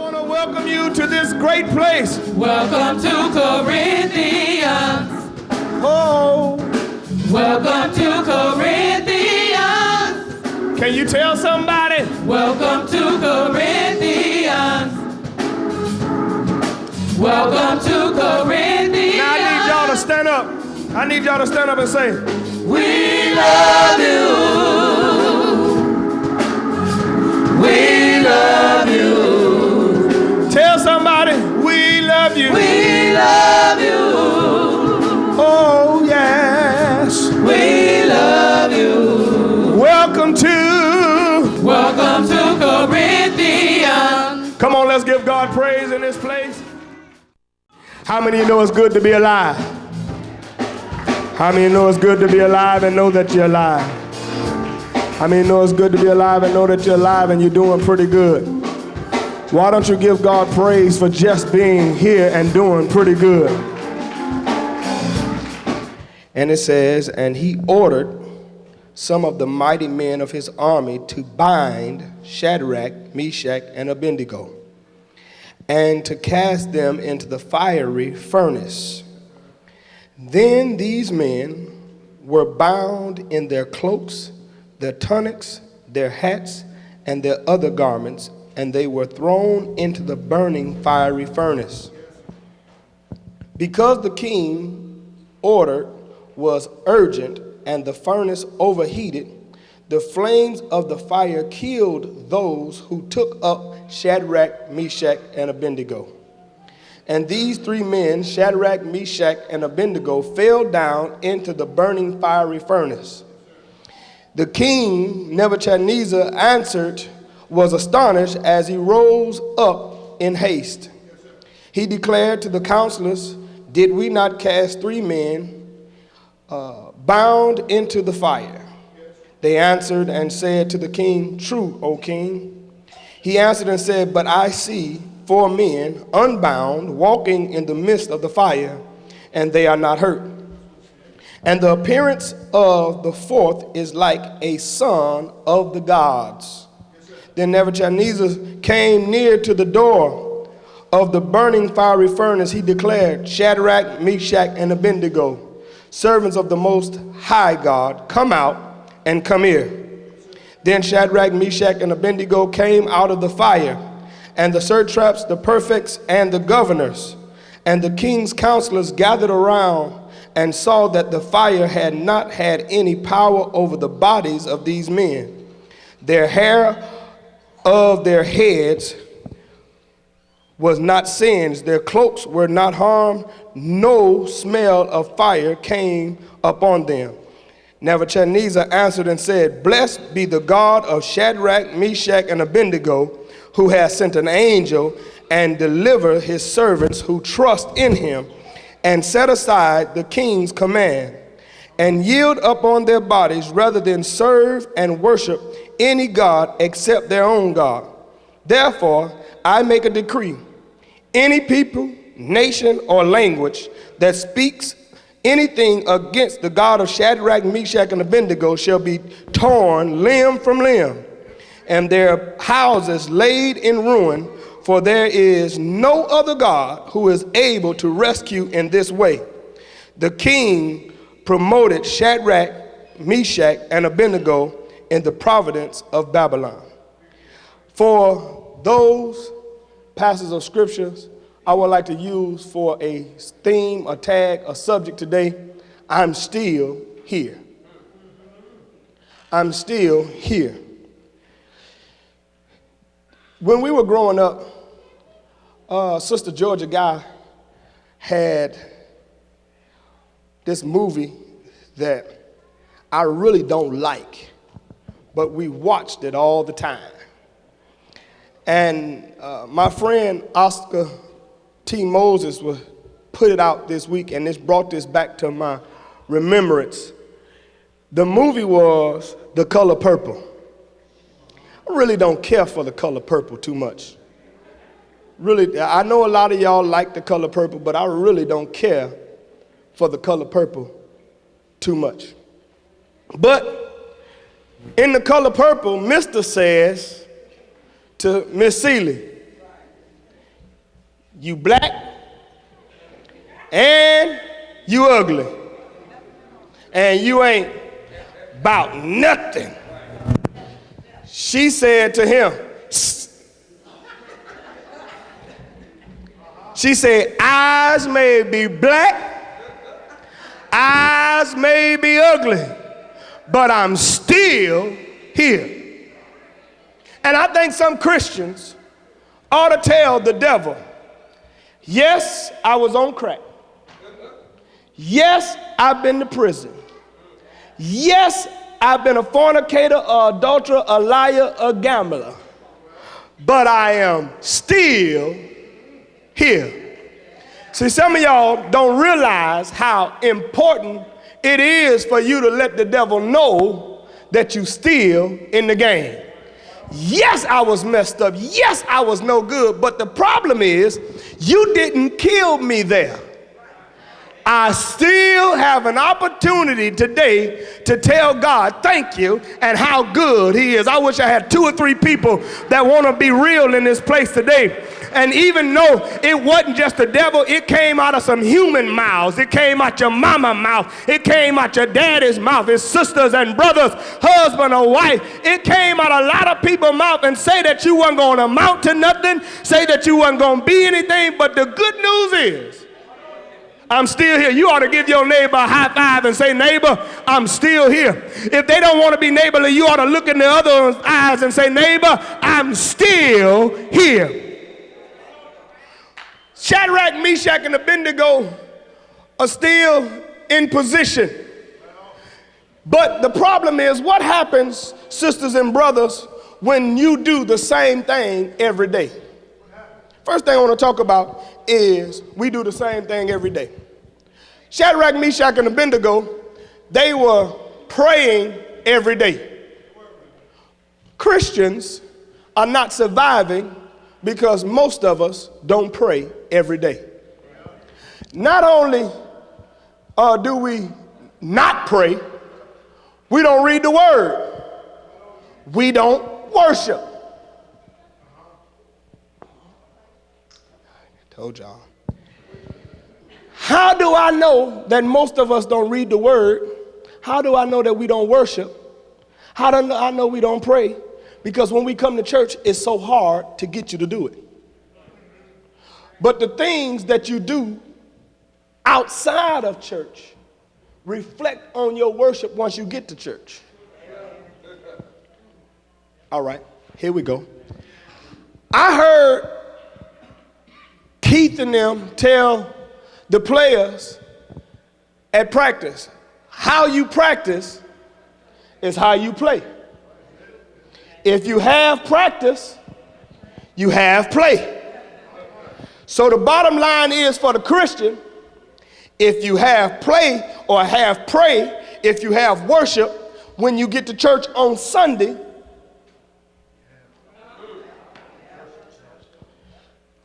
want to welcome you to this great place. Welcome to Corinthians. Oh. Welcome to Corinthians. Can you tell somebody? Welcome to Corinthians. Welcome to Corinthians. Now I need y'all to stand up. I need y'all to stand up and say, we love you. We love you. Tell somebody, we love you. We love you. Oh, yes. We love you. Welcome to Corinthians. Come on, let's give God praise in this place. How many of you know it's good to be alive? How many of you know it's good to be alive and know that you're alive? How many of you know it's good to be alive and know that you're alive and you're doing pretty good? Why don't you give God praise for just being here and doing pretty good? And it says, and he ordered some of the mighty men of his army to bind Shadrach, Meshach, and Abednego, and to cast them into the fiery furnace. Then these men were bound in their cloaks, their tunics, their hats, and their other garments, and they were thrown into the burning fiery furnace. Because the king's order was urgent and the furnace overheated, the flames of the fire killed those who took up Shadrach, Meshach, and Abednego. And these three men, Shadrach, Meshach, and Abednego, fell down into the burning fiery furnace. The king, Nebuchadnezzar, was astonished as he rose up in haste. He declared to the counselors, did we not cast three men bound into the fire? They answered and said to the king, true, O king. He answered and said, but I see four men unbound walking in the midst of the fire, and they are not hurt. And the appearance of the fourth is like a son of the gods. Then Nebuchadnezzar came near to the door of the burning fiery furnace. He declared, Shadrach, Meshach, and Abednego, servants of the Most High God, come out and come here. Then Shadrach, Meshach, and Abednego came out of the fire, and the satraps, the prefects, and the governors, and the king's counselors gathered around and saw that the fire had not had any power over the bodies of these men. Their hair of their heads was not singed, their cloaks were not harmed, no smell of fire came upon them. Nebuchadnezzar answered and said, blessed be the God of Shadrach, Meshach, and Abednego, who has sent an angel and delivered his servants who trust in him, and set aside the king's command, and yield up on their bodies rather than serve and worship any god except their own God. Therefore, I make a decree. Any people, nation, or language that speaks anything against the God of Shadrach, Meshach, and Abednego shall be torn limb from limb, and their houses laid in ruin, for there is no other God who is able to rescue in this way. The king promoted Shadrach, Meshach, and Abednego in the province of Babylon. For those passages of scriptures I would like to use for a theme, a tag, a subject today, I'm still here. I'm still here. When we were growing up, Sister Georgia Guy had this movie that I really don't like, but we watched it all the time. And my friend Oscar T. Moses put it out this week, and this brought this back to my remembrance. The movie was The Color Purple. I really don't care for The Color Purple too much. Really, I know a lot of y'all like The Color Purple, but I really don't care for The Color Purple too much. But in The Color Purple, Mr. says to Miss Seeley, you black, and you ugly. And you ain't about nothing. She said to him, she said, eyes may be black, eyes may be ugly, but I'm still here. And I think some Christians ought to tell the devil, yes, I was on crack. Yes, I've been to prison. Yes, I've been a fornicator, a adulterer, a liar, a gambler. But I am still here. See, some of y'all don't realize how important it is for you to let the devil know that you still in the game. Yes, I was messed up. Yes, I was no good. But the problem is, you didn't kill me there. I still have an opportunity today to tell God thank you and how good he is. I wish I had 2 or 3 people that want to be real in this place today. And even though it wasn't just the devil, it came out of some human mouths. It came out your mama's mouth. It came out your daddy's mouth, his sisters and brothers, husband or wife. It came out a lot of people's mouth and say that you weren't going to amount to nothing, say that you weren't going to be anything. But the good news is, I'm still here. You ought to give your neighbor a high five and say, neighbor, I'm still here. If they don't want to be neighborly, you ought to look in the other eyes and say, neighbor, I'm still here. Shadrach, Meshach, and Abednego are still in position. But the problem is, what happens, sisters and brothers, when you do the same thing every day? First thing I want to talk about is we do the same thing every day. Shadrach, Meshach, and Abednego, they were praying every day. Christians are not surviving because most of us don't pray every day. Not only do we not pray, we don't read the word. We don't worship. I told y'all. How do I know that most of us don't read the word? How do I know that we don't worship? How do I know we don't pray? Because when we come to church, it's so hard to get you to do it. But the things that you do outside of church reflect on your worship once you get to church. All right, here we go. I heard Keith and them tell the players at practice, how you practice is how you play. If you have practice, you have play. So the bottom line is for the Christian, if you have play or have pray, if you have worship, when you get to church on Sunday,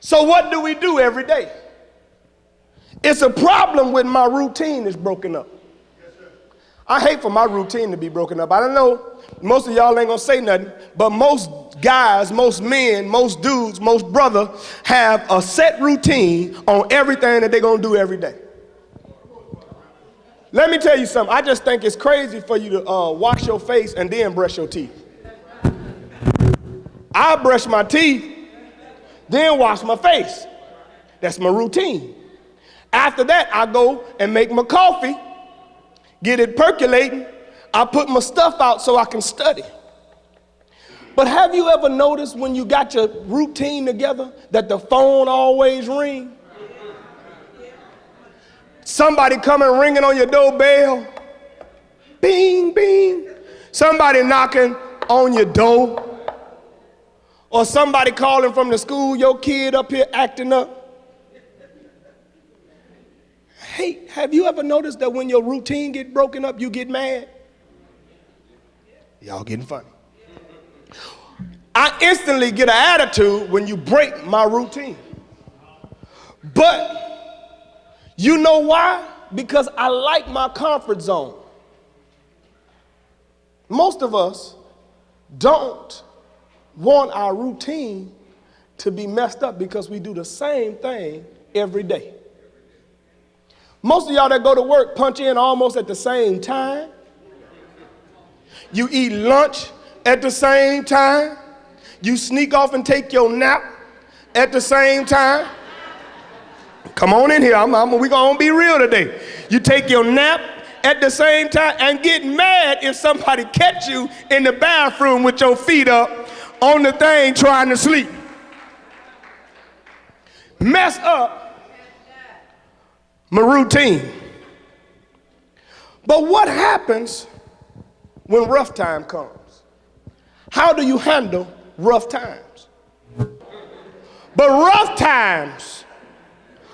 so what do we do every day? It's a problem when my routine is broken up. I hate for my routine to be broken up. I don't know, most of y'all ain't gonna say nothing, but most guys, most men, most dudes, most brothers have a set routine on everything that they're gonna do every day. Let me tell you something. I just think it's crazy for you to wash your face and then brush your teeth. I brush my teeth, then wash my face. That's my routine. After that, I go and make my coffee, get it percolating. I put my stuff out so I can study. But have you ever noticed when you got your routine together that the phone always rings? Somebody coming ringing on your doorbell. Bing, bing. Somebody knocking on your door. Or somebody calling from the school, your kid up here acting up. Hey, have you ever noticed that when your routine get broken up, you get mad? Y'all getting funny. I instantly get an attitude when you break my routine. But you know why? Because I like my comfort zone. Most of us don't want our routine to be messed up because we do the same thing every day. Most of y'all that go to work punch in almost at the same time. You eat lunch at the same time. You sneak off and take your nap at the same time. Come on in here, we're gonna be real today. You take your nap at the same time and get mad if somebody catch you in the bathroom with your feet up on the thing trying to sleep. Mess up my routine. But what happens when rough time comes? How do you handle rough times? But rough times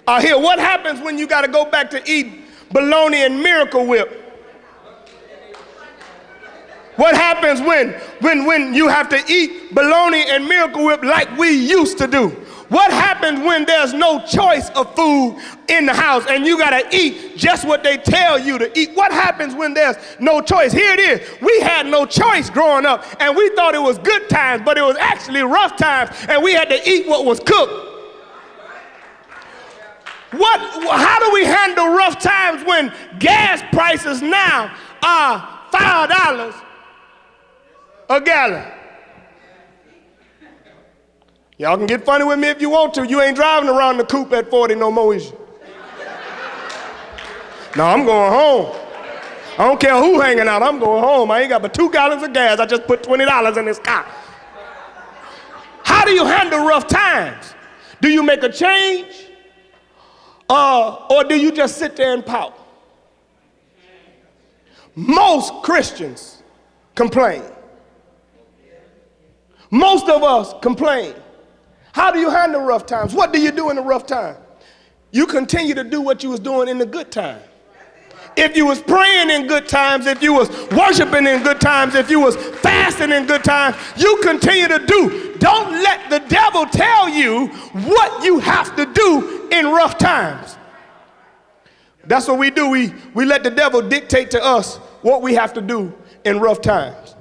are here. What happens when you got to go back to eat bologna and Miracle Whip? What happens when you have to eat bologna and Miracle Whip like we used to do? What happens when there's no choice of food in the house and you gotta eat just what they tell you to eat? What happens when there's no choice? Here it is. We had no choice growing up and we thought it was good times, but it was actually rough times and we had to eat what was cooked. How do we handle rough times when gas prices now are $5 a gallon? Y'all can get funny with me if you want to. You ain't driving around the coupe at 40 no more, is you? No, I'm going home. I don't care who hanging out, I'm going home. I ain't got but 2 gallons of gas. I just put $20 in this car. How do you handle rough times? Do you make a change? Or do you just sit there and pout? Most Christians complain. Most of us complain. How do you handle rough times? What do you do in a rough time? You continue to do what you was doing in the good time. If you was praying in good times, if you was worshiping in good times, if you was fasting in good times, you continue to do. Don't let the devil tell you what you have to do in rough times. That's what we do. We let the devil dictate to us what we have to do in rough times.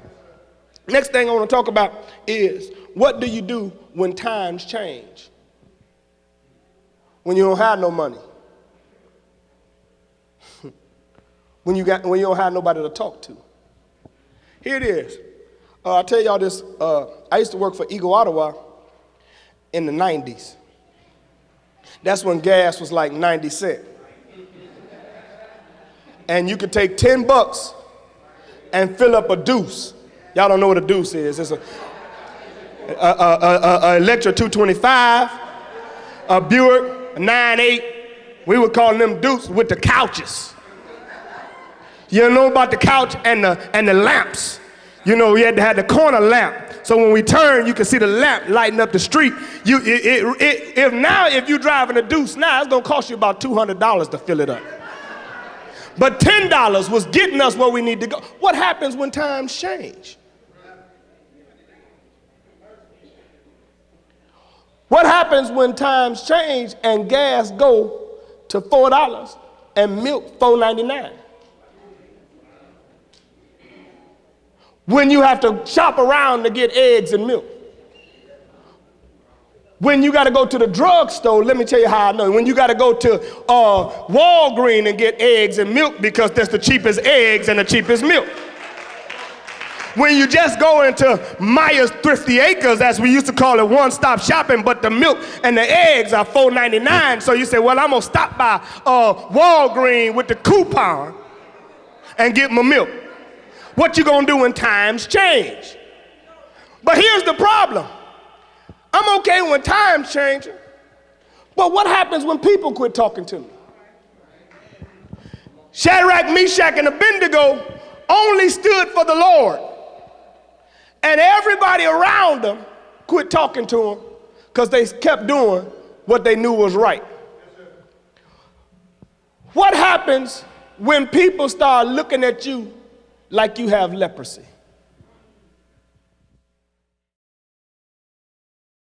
Next thing I want to talk about is, what do you do when times change? When you don't have no money. When you don't have nobody to talk to. Here it is. I'll tell y'all this. I used to work for Eagle Ottawa in the 90s. That's when gas was like 90 cents. And you could take $10 and fill up a deuce. Y'all don't know what a deuce is. It's a Electra 225, a Buick, a 9.8. We would call them deuces with the couches. You know about the couch and the lamps. You know, we had to have the corner lamp. So when we turn, you can see the lamp lighting up the street. If you're driving a deuce now, it's gonna cost you about $200 to fill it up. But $10 was getting us where we need to go. What happens when times change? What happens when times change and gas go to $4 and milk $4.99? When you have to shop around to get eggs and milk. When you got to go to the drugstore, let me tell you how I know. When you got to go to Walgreens and get eggs and milk because that's the cheapest eggs and the cheapest milk. When you just go into Myers Thrifty Acres, as we used to call it, one-stop shopping, but the milk and the eggs are $4.99. So you say, well, I'm going to stop by Walgreens with the coupon and get my milk. What you going to do when times change? But here's the problem. I'm okay when times change, but what happens when people quit talking to me? Shadrach, Meshach, and Abednego only stood for the Lord. And everybody around them quit talking to them because they kept doing what they knew was right. What happens when people start looking at you like you have leprosy?